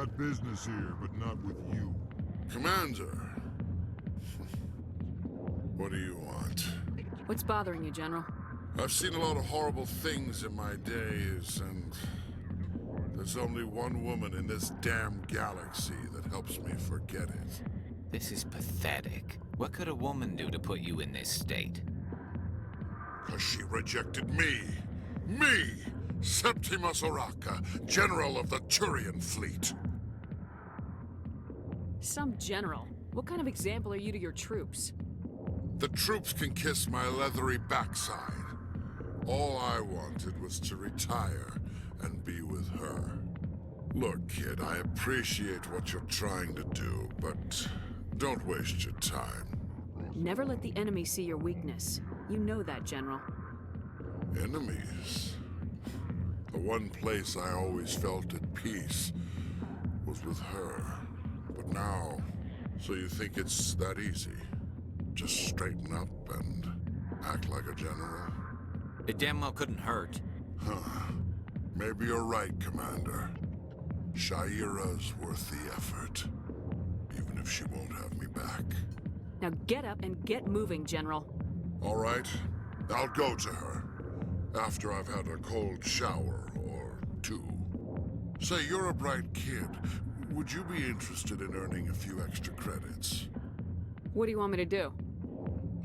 got business here, but not with you. Commander. What do you want? What's bothering you, General? I've seen a lot of horrible things in my days, and there's only one woman in this damn galaxy that helps me forget it. This is pathetic. What could a woman do to put you in this state? 'Cause she rejected me! Me! Septimus Oraka, General of the Turian Fleet! Some general. What kind of example are you to your troops? The troops can kiss my leathery backside. All I wanted was to retire and be with her. Look, kid, I appreciate what you're trying to do, but don't waste your time. Never let the enemy see your weakness. You know that, General. Enemies? The one place I always felt at peace was with her. But now, so you think it's that easy? Just straighten up and act like a general? It damn well couldn't hurt. Huh. Maybe you're right, Commander. Shaira's worth the effort. Even if she won't have me back. Now get up and get moving, General. All right. I'll go to her. After I've had a cold shower or two. Say, you're a bright kid. Would you be interested in earning a few extra credits? What do you want me to do?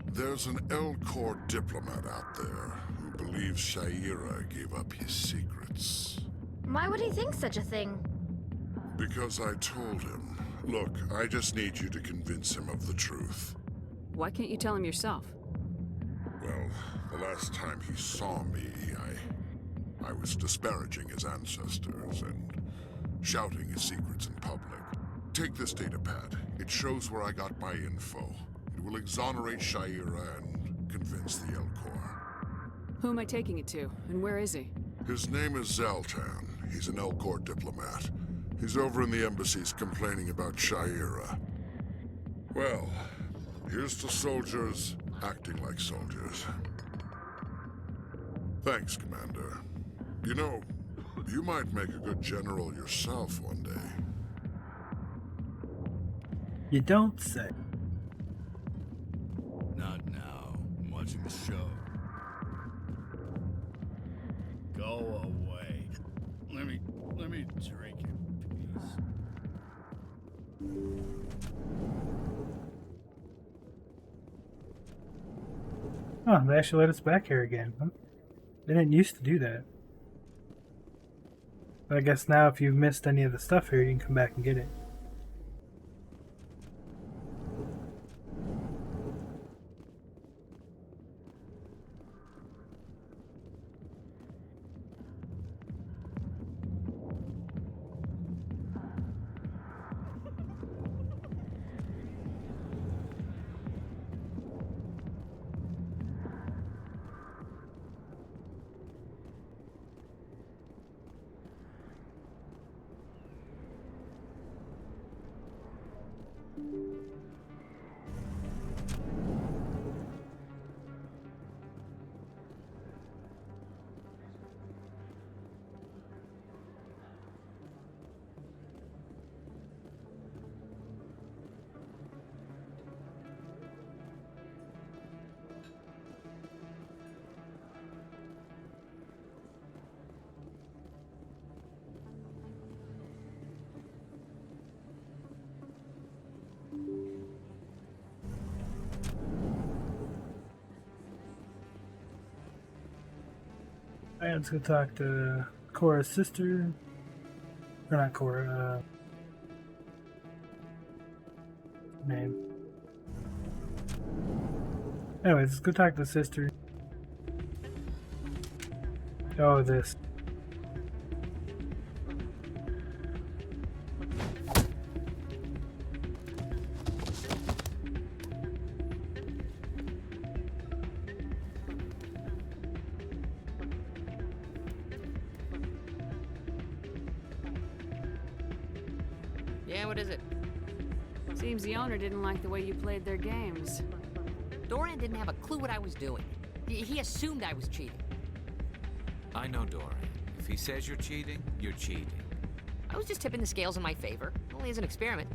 There's an L-Corps diplomat out there who believes Shaira gave up his secrets. Why would he think such a thing? Because I told him. Look, I just need you to convince him of the truth. Why can't you tell him yourself? Well, the last time he saw me, I was disparaging his ancestors and shouting his secrets in public. Take this data pad. It shows where I got my info. It will exonerate Shaira and convince the L-Corps. Who am I taking it to, and where is he? His name is Zaltan. He's an L-Corps diplomat. He's over in the embassies complaining about Shaira. Well, here's to soldiers acting like soldiers. Thanks, Commander. You know, you might make a good general yourself one day. You don't say. Not now. I'm watching the show. Go away. Let me drink in peace. Oh, they actually let us back here again. They didn't used to do that. But I guess now if you've missed any of the stuff here, you can come back and get it. Alright, let's go talk to Cora's sister. Or not Cora, name. Anyways, let's go talk to the sister. Oh, this. Yeah, what is it? Seems the owner didn't like the way you played their games. Dorian didn't have a clue what I was doing. He assumed I was cheating. I know Dorian. If he says you're cheating, you're cheating. I was just tipping the scales in my favor, only as an experiment.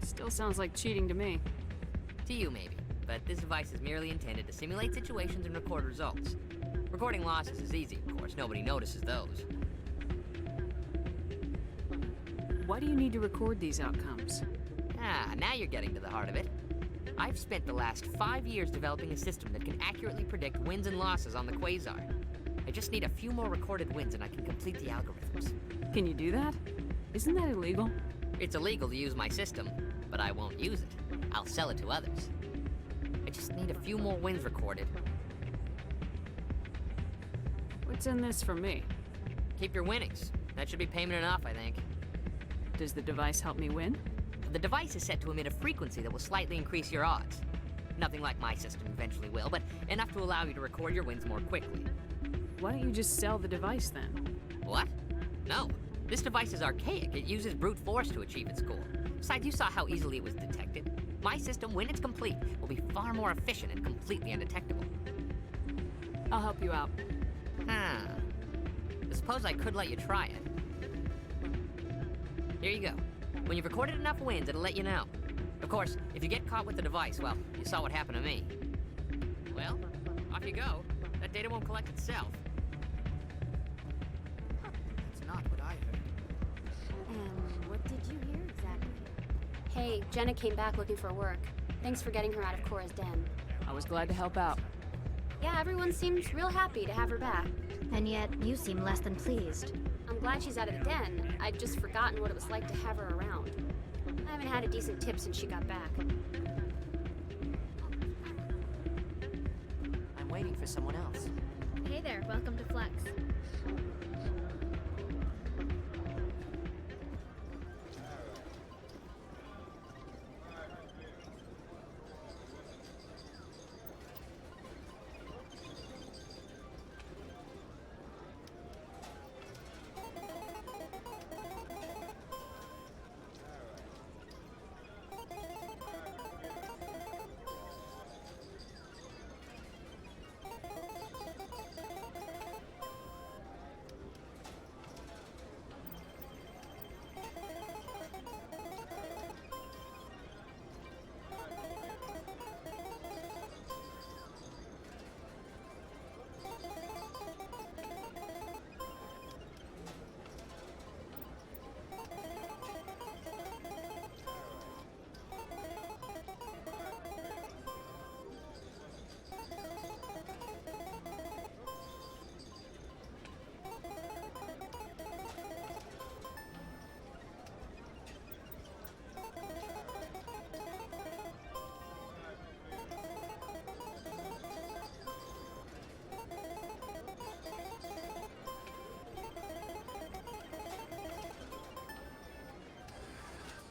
Still sounds like cheating to me. To you, maybe. But this device is merely intended to simulate situations and record results. Recording losses is easy, of course. Nobody notices those. Why do you need to record these outcomes? Ah, now you're getting to the heart of it. I've spent the last 5 years developing a system that can accurately predict wins and losses on the Quasar. I just need a few more recorded wins and I can complete the algorithms. Can you do that? Isn't that illegal? It's illegal to use my system, but I won't use it. I'll sell it to others. I just need a few more wins recorded. What's in this for me? Keep your winnings. That should be payment enough, I think. Does the device help me win? The device is set to emit a frequency that will slightly increase your odds. Nothing like my system eventually will, but enough to allow you to record your wins more quickly. Why don't you just sell the device then? What? No. This device is archaic. It uses brute force to achieve its goal. Besides, you saw how easily it was detected. My system, when it's complete, will be far more efficient and completely undetectable. I'll help you out. Huh. I suppose I could let you try it. Here you go. When you've recorded enough wins, it'll let you know. Of course, if you get caught with the device, well, you saw what happened to me. Well, off you go. That data won't collect itself. It's not what I heard. What did you hear exactly? Hey, Jenna came back looking for work. Thanks for getting her out of Cora's den. I was glad to help out. Yeah, everyone seems real happy to have her back. And yet, you seem less than pleased. I'm glad she's out of the den. I'd just forgotten what it was like to have her around. I haven't had a decent tip since she got back. I'm waiting for someone else. Hey there, welcome to Flex.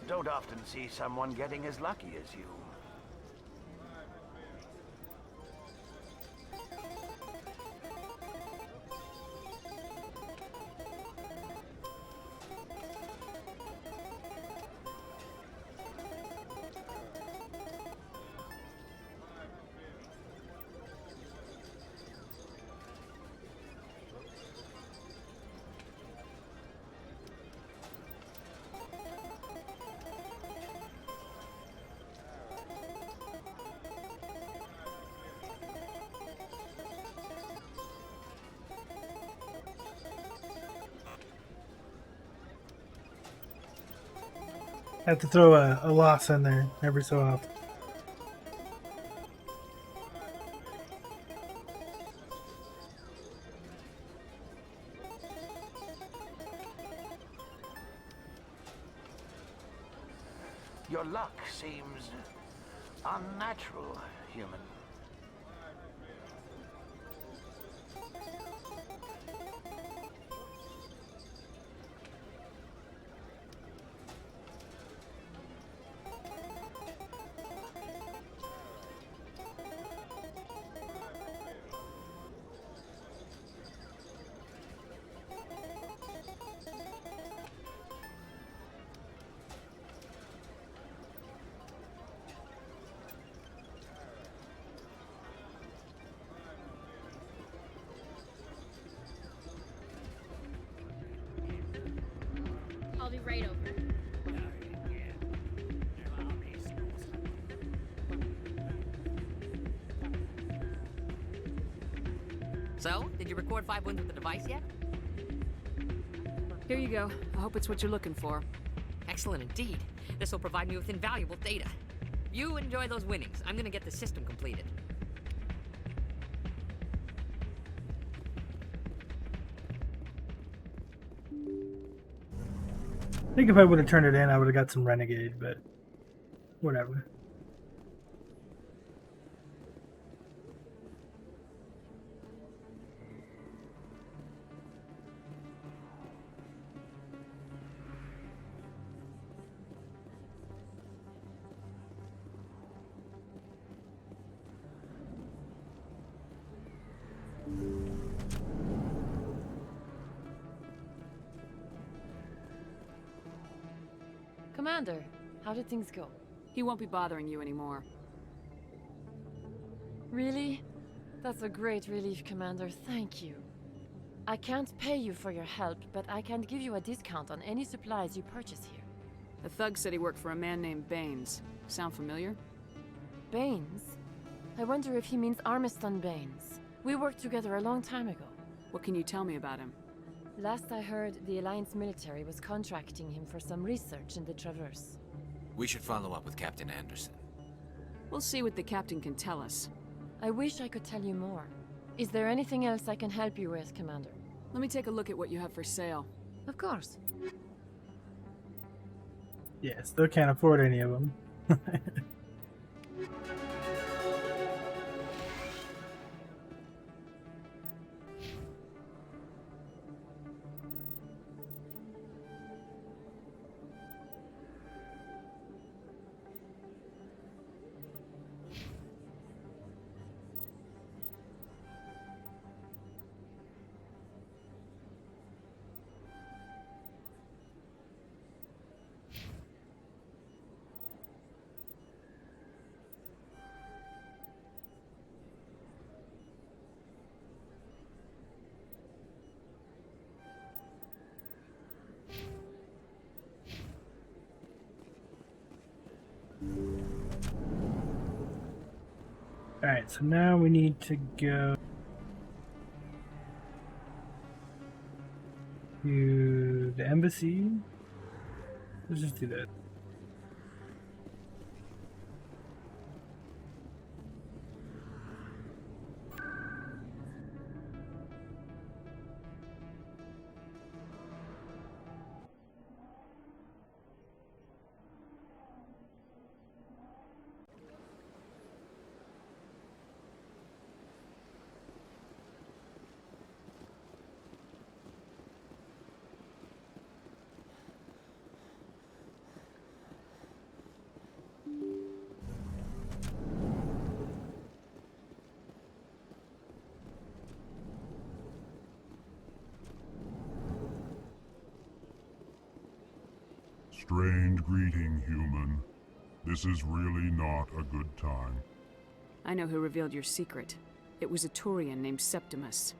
Don't often see someone getting as lucky as you. I have to throw a loss in there every so often. Your luck seems unnatural, human. So, did you record 5 wins with the device yet? Here you go. I hope it's what you're looking for. Excellent indeed. This will provide me with invaluable data. You enjoy those winnings. I'm gonna get the system completed. I think if I would have turned it in, I would have got some Renegade, but whatever. Commander, how did things go? He won't be bothering you anymore. Really? That's a great relief, Commander. Thank you. I can't pay you for your help, but I can give you a discount on any supplies you purchase here. The thug said he worked for a man named Baines. Sound familiar? Baines? I wonder if he means Armiston Baines. We worked together a long time ago. What can you tell me about him? Last I heard, the Alliance military was contracting him for some research in the Traverse. We should follow up with Captain Anderson. We'll see what the captain can tell us. I wish I could tell you more. Is there anything else I can help you with, Commander? Let me take a look at what you have for sale. Of course. Yeah, still can't afford any of them. Alright, so now we need to go to the embassy. Let's just do that. Strange greeting, human. This is really not a good time. I know who revealed your secret. It was a Turian named Septimus.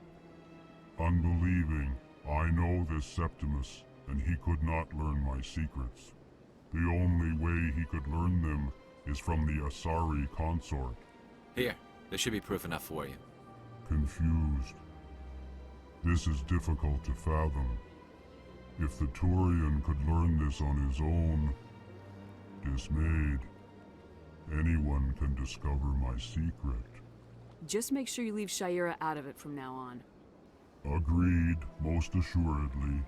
Unbelieving, I know this Septimus, and he could not learn my secrets. The only way he could learn them is from the Asari consort. Here, there should be proof enough for you. Confused. This is difficult to fathom. If the Turian could learn this on his own, dismayed, anyone can discover my secret. Just make sure you leave Shayera out of it from now on. Agreed, most assuredly.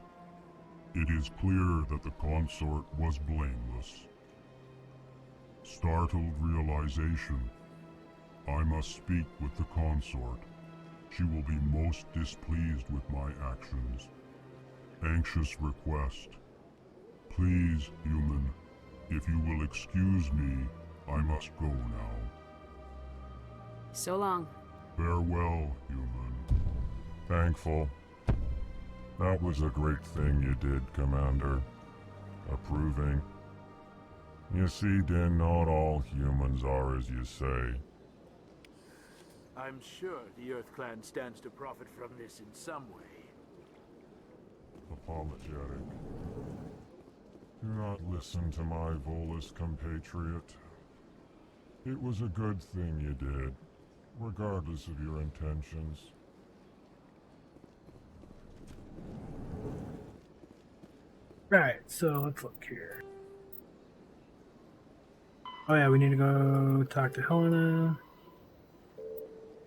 It is clear that the consort was blameless. Startled realization. I must speak with the consort. She will be most displeased with my actions. Anxious request. Please, human, if you will excuse me, I must go now. So long. Farewell, human. Thankful. That was a great thing you did, Commander. Approving. You see, Din, not all humans are as you say. I'm sure the Earth Clan stands to profit from this in some way. Apologetic. Do not listen to my Volus compatriot. It was a good thing you did, regardless of your intentions. Right, so let's look here. Oh yeah, we need to go talk to Helena.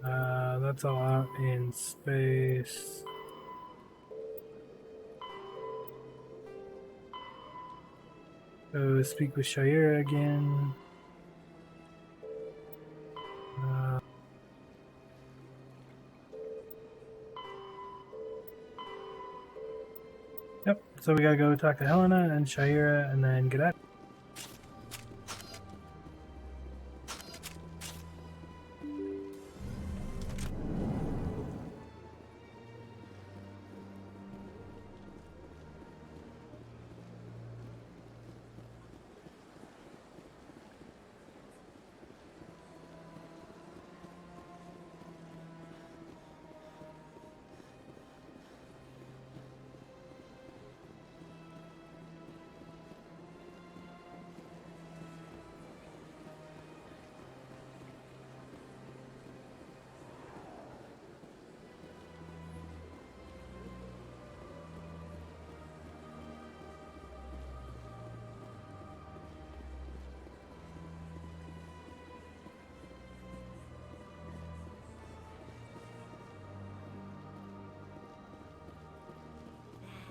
That's all out in space. Go speak with Shaira again. Yep, so we gotta go talk to Helena and Shaira and then get out.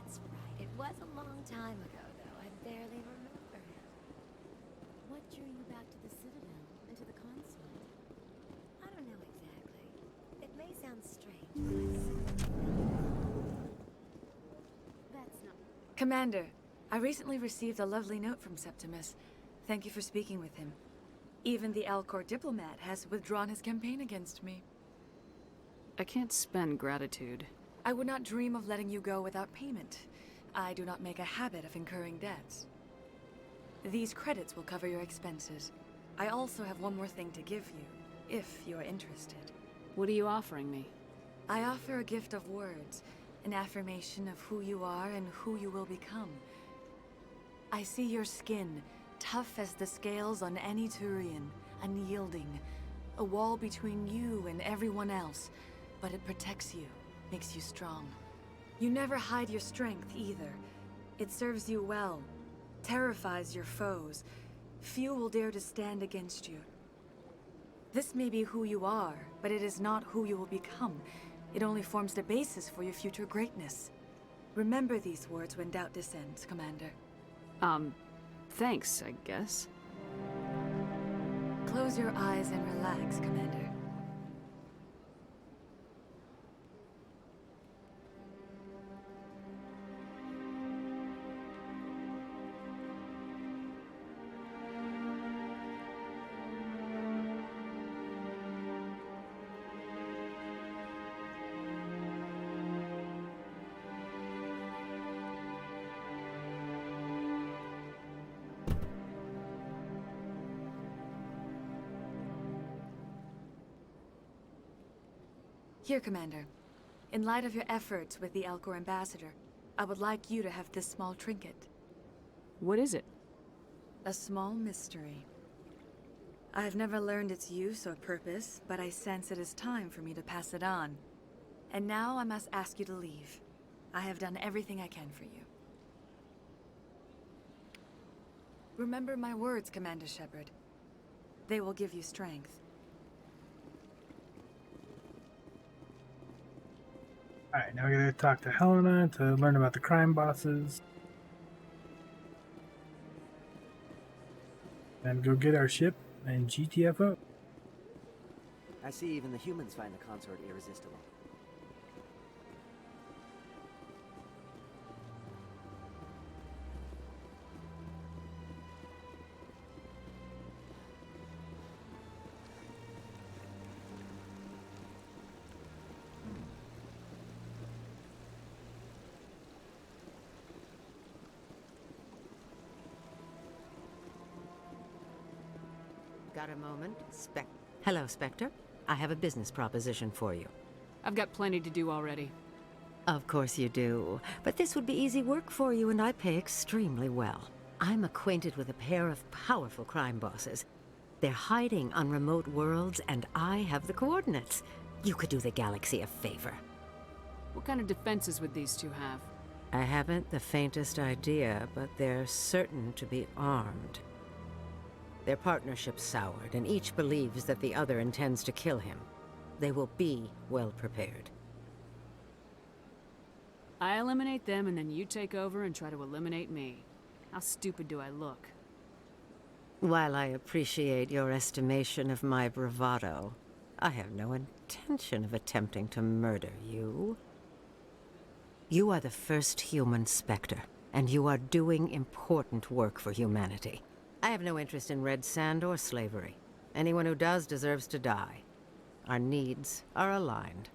That's right. It was a long time ago, though. I barely remember him. What drew you back to the Citadel and to the console? I don't know exactly. It may sound strange, but that's not... Commander, I recently received a lovely note from Septimus. Thank you for speaking with him. Even the Alcor diplomat has withdrawn his campaign against me. I can't spend gratitude. I would not dream of letting you go without payment. I do not make a habit of incurring debts. These credits will cover your expenses. I also have one more thing to give you, if you are interested. What are you offering me? I offer a gift of words, an affirmation of who you are and who you will become. I see your skin, tough as the scales on any Turian, unyielding, a wall between you and everyone else, but it protects you, makes you strong. You never hide your strength either. It serves you well, terrifies your foes. Few will dare to stand against you. This may be who you are, but it is not who you will become. It only forms the basis for your future greatness. Remember these words when doubt descends, Commander. Thanks, I guess. Close your eyes and relax, Commander. Here, Commander. In light of your efforts with the Alcor ambassador, I would like you to have this small trinket. What is it? A small mystery. I have never learned its use or purpose, but I sense it is time for me to pass it on. And now I must ask you to leave. I have done everything I can for you. Remember my words, Commander Shepard. They will give you strength. Alright, now we gotta talk to Helena to learn about the crime bosses. And go get our ship and GTFO. I see even the humans find the consort irresistible. Got a moment? Hello, Spectre. I have a business proposition for you. I've got plenty to do already. Of course you do. But this would be easy work for you, and I pay extremely well. I'm acquainted with a pair of powerful crime bosses. They're hiding on remote worlds, and I have the coordinates. You could do the galaxy a favor. What kind of defenses would these two have? I haven't the faintest idea, but they're certain to be armed. Their partnership's soured, and each believes that the other intends to kill him. They will be well prepared. I eliminate them, and then you take over and try to eliminate me. How stupid do I look? While I appreciate your estimation of my bravado, I have no intention of attempting to murder you. You are the first human Spectre, and you are doing important work for humanity. I have no interest in red sand or slavery. Anyone who does deserves to die. Our needs are aligned.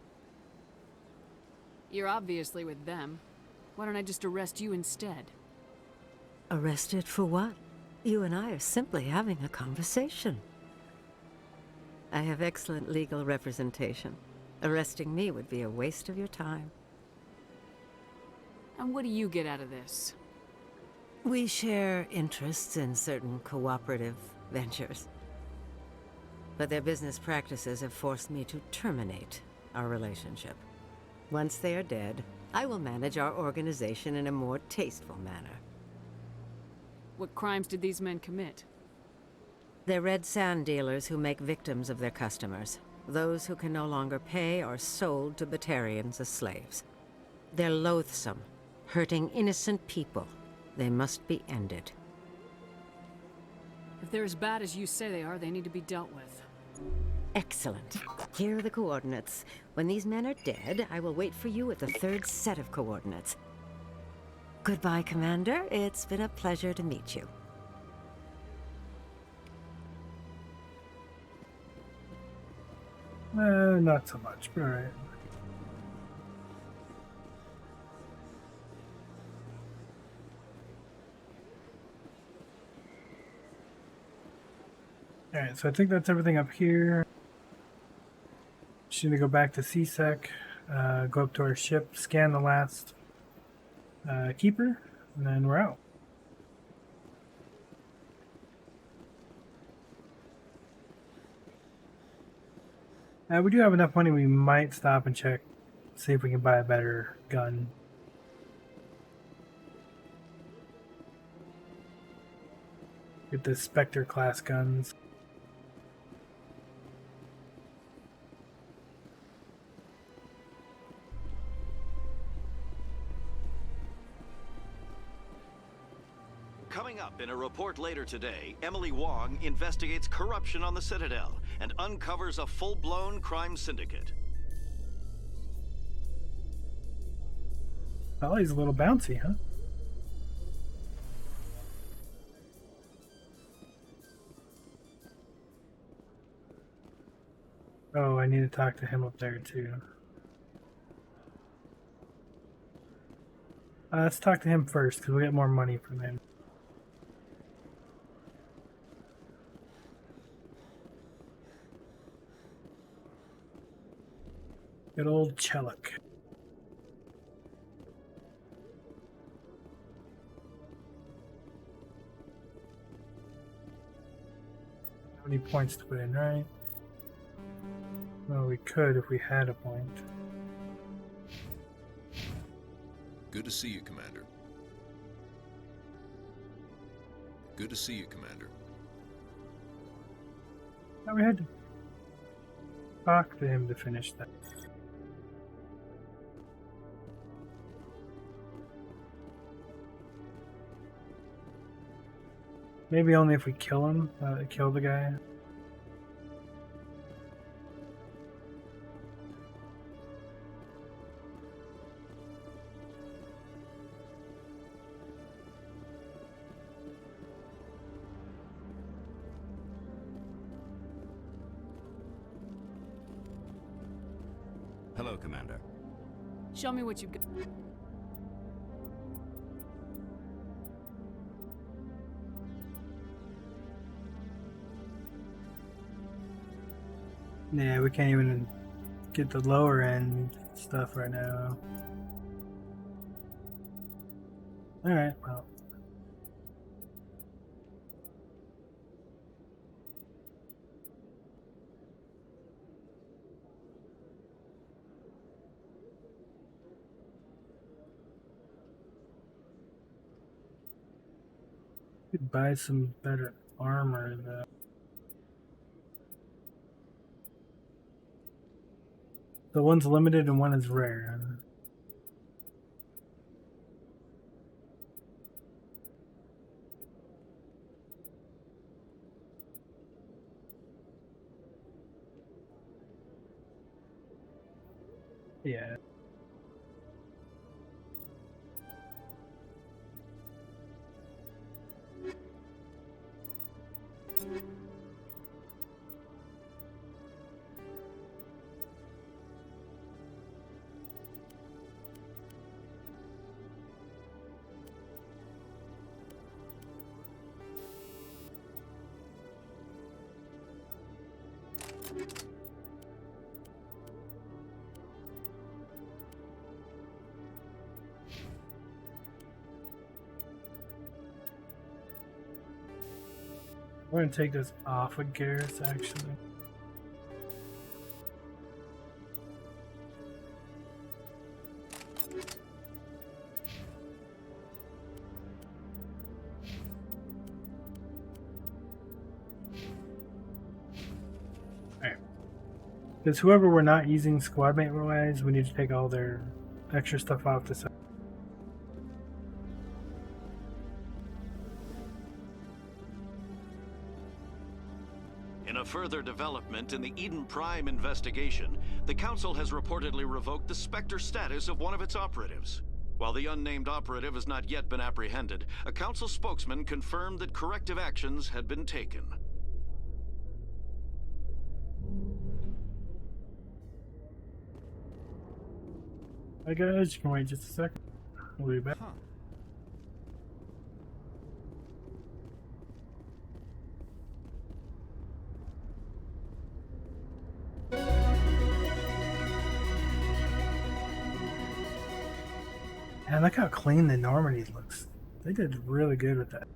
You're obviously with them. Why don't I just arrest you instead? Arrested for what? You and I are simply having a conversation. I have excellent legal representation. Arresting me would be a waste of your time. And what do you get out of this? We share interests in certain cooperative ventures. But their business practices have forced me to terminate our relationship. Once they are dead, I will manage our organization in a more tasteful manner. What crimes did these men commit? They're red sand dealers who make victims of their customers. Those who can no longer pay are sold to Batarians as slaves. They're loathsome, hurting innocent people. They must be ended. If they're as bad as you say they are, they need to be dealt with. Excellent. Here are the coordinates. When these men are dead, I will wait for you at the third set of coordinates. Goodbye, Commander. It's been a pleasure to meet you. Not so much, but alright. Alright, so I think that's everything up here. Just need to go back to CSEC, go up to our ship, scan the last keeper, and then we're out. We do have enough money, we might stop and check, see if we can buy a better gun. Get the Spectre class guns. Coming up in a report later today, Emily Wong investigates corruption on the Citadel and uncovers a full-blown crime syndicate. Oh, he's a little bouncy, huh? Oh, I need to talk to him up there too. Let's talk to him first, because we'll get more money from him. Good old Chellick. How many points to put in, right? Well, we could if we had a point. Good to see you, Commander. Good to see you, Commander. No, we had to talk to him to finish that. Maybe only if we kill him, kill the guy. Hello, Commander. Show me what you've got. Yeah, we can't even get the lower end stuff right now. Alright, well. buy some better armor though. The one's limited and one is rare. Yeah. We're gonna take this off of Garrus actually. Alright. Because whoever we're not using squad mate wise, we need to take all their extra stuff off the side. In a further development in the Eden Prime investigation, the Council has reportedly revoked the Spectre status of one of its operatives. While the unnamed operative has not yet been apprehended, a Council spokesman confirmed that corrective actions had been taken. Hi guys, you can wait just a second. We'll be back. And look how clean the Normandy looks. They did really good with that.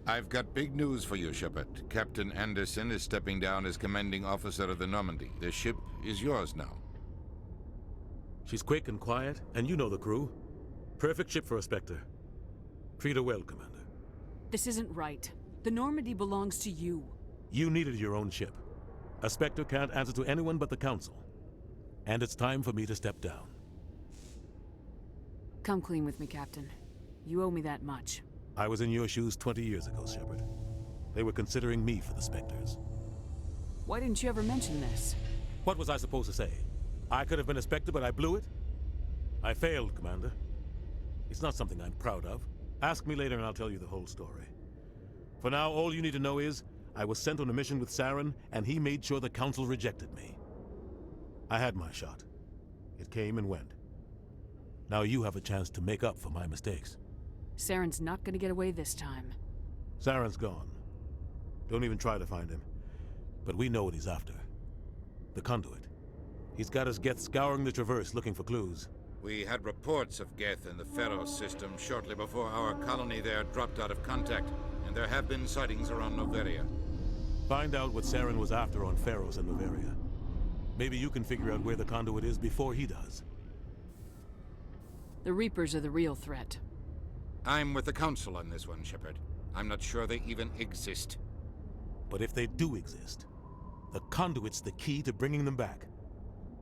I've got big news for you, Shepard. Captain Anderson is stepping down as commanding officer of the Normandy. The ship is yours now. She's quick and quiet, and you know the crew. Perfect ship for a Spectre. Treat her well, Commander. This isn't right. The Normandy belongs to you. You needed your own ship. A Spectre can't answer to anyone but the Council. And it's time for me to step down. Come clean with me, Captain. You owe me that much. I was in your shoes 20 years ago, Shepard. They were considering me for the Spectres. Why didn't you ever mention this? What was I supposed to say? I could have been a Spectre, but I blew it? I failed, Commander. It's not something I'm proud of. Ask me later and I'll tell you the whole story. For now, all you need to know is, I was sent on a mission with Saren, and he made sure the Council rejected me. I had my shot. It came and went. Now you have a chance to make up for my mistakes. Saren's not gonna get away this time. Saren's gone. Don't even try to find him. But we know what he's after. The conduit. He's got us Geth scouring the Traverse looking for clues. We had reports of Geth in the Pharos system shortly before our colony there dropped out of contact, and there have been sightings around Noveria. Find out what Saren was after on Pharos and Noveria. Maybe you can figure out where the conduit is before he does. The Reapers are the real threat. I'm with the Council on this one, Shepard. I'm not sure they even exist. But if they do exist, the conduit's the key to bringing them back.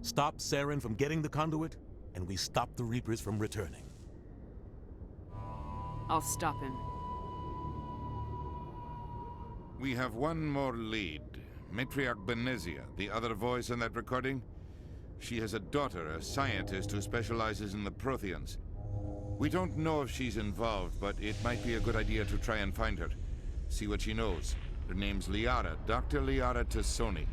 Stop Saren from getting the conduit, and we stop the Reapers from returning. I'll stop him. We have one more lead. Matriarch Benezia, the other voice in that recording. She has a daughter, a scientist who specializes in the Protheans. We don't know if she's involved, but it might be a good idea to try and find her. See what she knows. Her name's Liara, Dr. Liara Tassoni.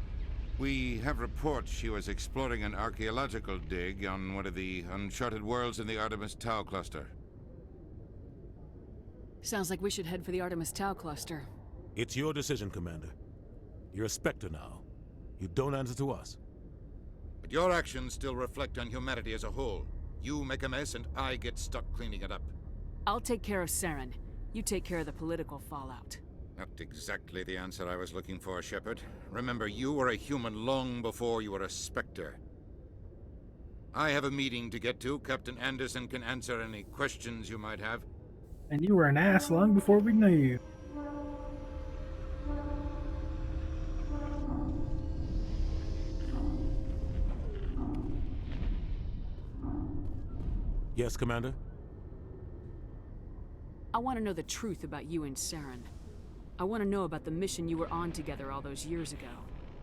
We have reports she was exploring an archaeological dig on one of the uncharted worlds in the Artemis Tau cluster. Sounds like we should head for the Artemis Tau cluster. It's your decision, Commander. You're a Spectre now. You don't answer to us. But your actions still reflect on humanity as a whole. You make a mess and I get stuck cleaning it up. I'll take care of Saren. You take care of the political fallout. Not exactly the answer I was looking for, Shepard. Remember, you were a human long before you were a Spectre. I have a meeting to get to. Captain Anderson can answer any questions you might have. And you were an ass long before we knew you. Yes, Commander? I want to know the truth about you and Saren. I want to know about the mission you were on together all those years ago.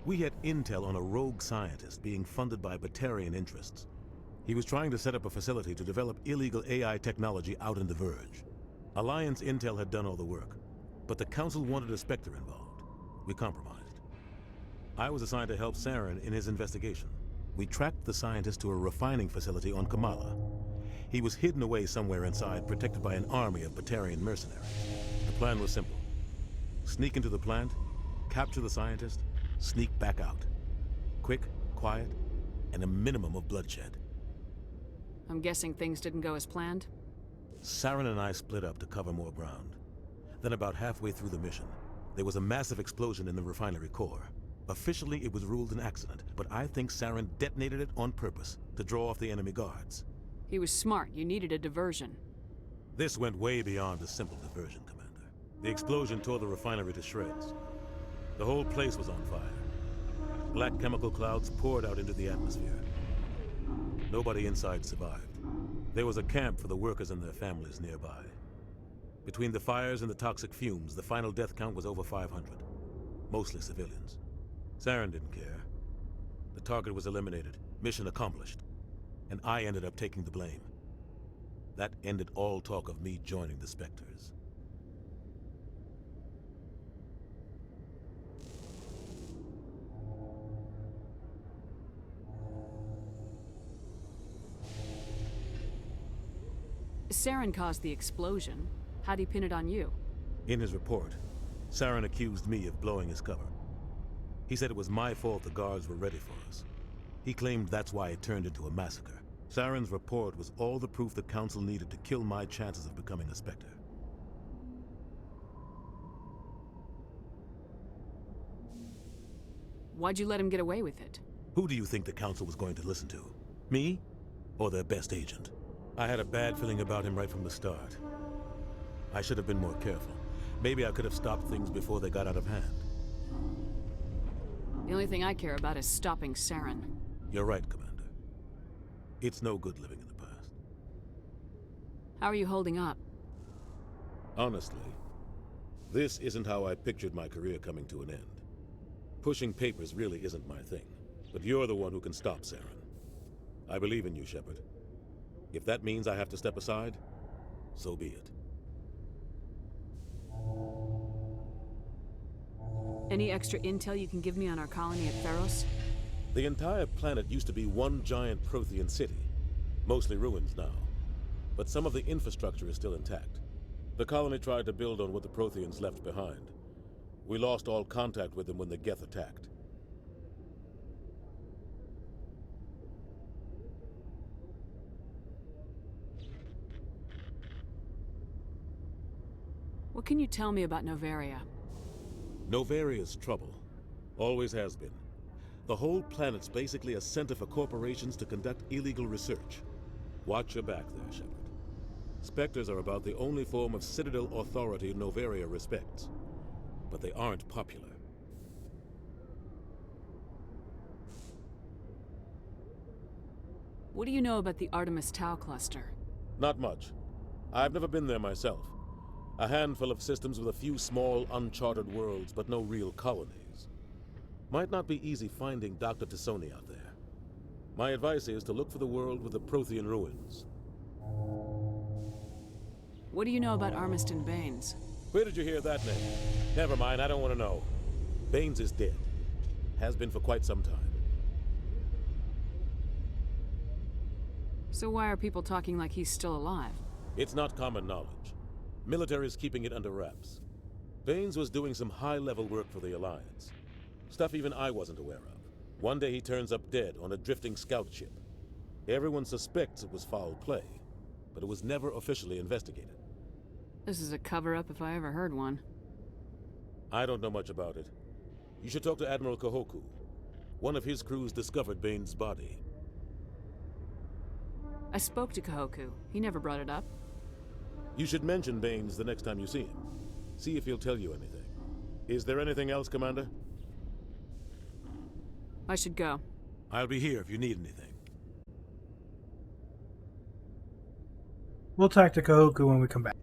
We had intel on a rogue scientist being funded by Batarian interests. He was trying to set up a facility to develop illegal AI technology out in the Verge. Alliance intel had done all the work, but the Council wanted a Spectre involved. We compromised. I was assigned to help Saren in his investigation. We tracked the scientist to a refining facility on Kamala. He was hidden away somewhere inside, protected by an army of Batarian mercenaries. The plan was simple. Sneak into the plant, capture the scientist, sneak back out. Quick, quiet, and a minimum of bloodshed. I'm guessing things didn't go as planned? Saren and I split up to cover more ground. Then about halfway through the mission, there was a massive explosion in the refinery core. Officially, it was ruled an accident, but I think Saren detonated it on purpose to draw off the enemy guards. He was smart. You needed a diversion. This went way beyond a simple diversion, Commander. The explosion tore the refinery to shreds. The whole place was on fire. Black chemical clouds poured out into the atmosphere. Nobody inside survived. There was a camp for the workers and their families nearby. Between the fires and the toxic fumes, the final death count was over 500. Mostly civilians. Saren didn't care. The target was eliminated, mission accomplished. And I ended up taking the blame. That ended all talk of me joining the Spectres. Saren caused the explosion. How'd he pin it on you? In his report, Saren accused me of blowing his cover. He said it was my fault the guards were ready for us. He claimed that's why it turned into a massacre. Saren's report was all the proof the Council needed to kill my chances of becoming a Spectre. Why'd you let him get away with it? Who do you think the Council was going to listen to? Me? Or their best agent? I had a bad feeling about him right from the start. I should have been more careful. Maybe I could have stopped things before they got out of hand. The only thing I care about is stopping Saren. You're right, Commander. It's no good living in the past. How are you holding up? Honestly, this isn't how I pictured my career coming to an end. Pushing papers really isn't my thing, but you're the one who can stop Saren. I believe in you, Shepard. If that means I have to step aside, so be it. Any extra intel you can give me on our colony at Theros? The entire planet used to be one giant Prothean city, mostly ruins now. But some of the infrastructure is still intact. The colony tried to build on what the Protheans left behind. We lost all contact with them when the Geth attacked. What can you tell me about Novaria? Novaria's trouble. Always has been. The whole planet's basically a center for corporations to conduct illegal research. Watch your back there, Shepard. Spectres are about the only form of Citadel authority Novaria respects. But they aren't popular. What do you know about the Artemis Tau cluster? Not much. I've never been there myself. A handful of systems with a few small, uncharted worlds, but no real colonies. Might not be easy finding Dr. T'Soni out there. My advice is to look for the world with the Prothean ruins. What do you know about Armiston Baines? Where did you hear that name? Never mind, I don't want to know. Baines is dead. Has been for quite some time. So why are people talking like he's still alive? It's not common knowledge. Military's keeping it under wraps. Baines was doing some high-level work for the Alliance. Stuff even I wasn't aware of. One day he turns up dead on a drifting scout ship. Everyone suspects it was foul play, but it was never officially investigated. This is a cover-up if I ever heard one. I don't know much about it. You should talk to Admiral Kahoku. One of his crews discovered Bane's body. I spoke to Kahoku. He never brought it up. You should mention Baines the next time you see him. See if he'll tell you anything. Is there anything else, Commander? I should go. I'll be here if you need anything. We'll talk to Kahoku when we come back.